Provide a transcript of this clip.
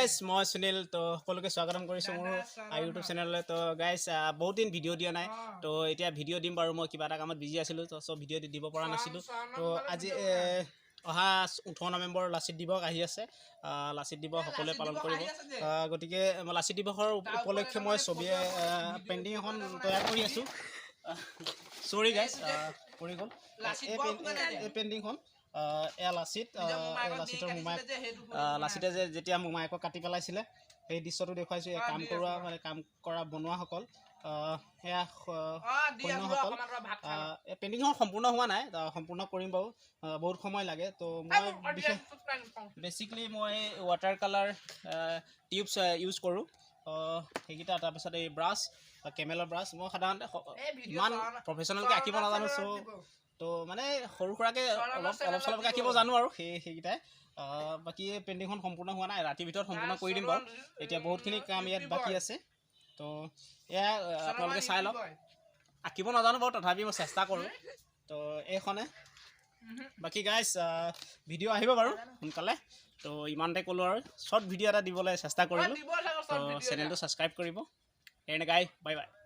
guys মই সুনীল তো সকলোকে স্বাগতম কৰিছোঁ মোৰ ইউটিউব চেনেললৈ তো গাইজ বহুত দিন ভিডিঅ' দিয়া নাই তো এতিয়া ভিডিঅ' দিম বাৰু মই কিবা এটা কামত বিজি আছিলোঁ তো চব ভিডিঅ' দিব পৰা নাছিলোঁ তো আজি অহা 18 নৱেম্বৰ লাচিত দিৱস আহি আছে লাচিত দিৱস সকলোৱে পালন কৰিব গতিকে লাচিত দিৱসৰ উপলক্ষে মই ছবি পেইণ্টিং এখন তৈয়াৰ কৰি আছোঁ চৰি গাইজ পৰি গ'ল এই পেইণ্টিংখন এয়া লাচিতৰ মোমাইক লাচিতে যেতিয়া মোমাইকক কাটি পেলাইছিলে সেই দৃশ্যটো দেখুৱাইছোঁ এই কাম কৰা বনোৱাসকল সেয়া সৈন্যসকল এই পেইণ্টিংখন সম্পূৰ্ণ হোৱা নাই সম্পূৰ্ণ কৰিম বাৰু বহুত সময় লাগে তো মই বেচিকেলি মই ৱাটাৰ কালাৰ টিউবছ ইউজ কৰোঁ সেইকেইটা তাৰপিছত এই ব্ৰাছ কেমেলৰ ব্ৰাছ মই সাধাৰণতে ইমান প্ৰফেশ্যনেলকৈ আঁকিব নাজানো তো মানে সৰু সুৰাকৈ অলপ চলপকৈ আঁকিব জানো আৰু সেইকেইটাই বাকী পেইণ্টিংখন সম্পূৰ্ণ হোৱা নাই ৰাতিৰ ভিতৰত সম্পূৰ্ণ কৰি দিম বাৰু এতিয়া বহুতখিনি কাম ইয়াত বাকী আছে তো এয়া আপোনালোকে চাই লওক আঁকিব নাজানো বাৰু তথাপি মই চেষ্টা কৰোঁ তো এইখনে বাকী গাইজ ভিডিঅ' আহিব বাৰু সোনকালে তো ইমানতে ক'লোঁ আৰু শ্বৰ্ট ভিডিঅ' এটা দিবলৈ চেষ্টা কৰিলোঁ তো চেনেলটো ছাবস্ক্ৰাইব কৰিব এনে গাই বাই বাই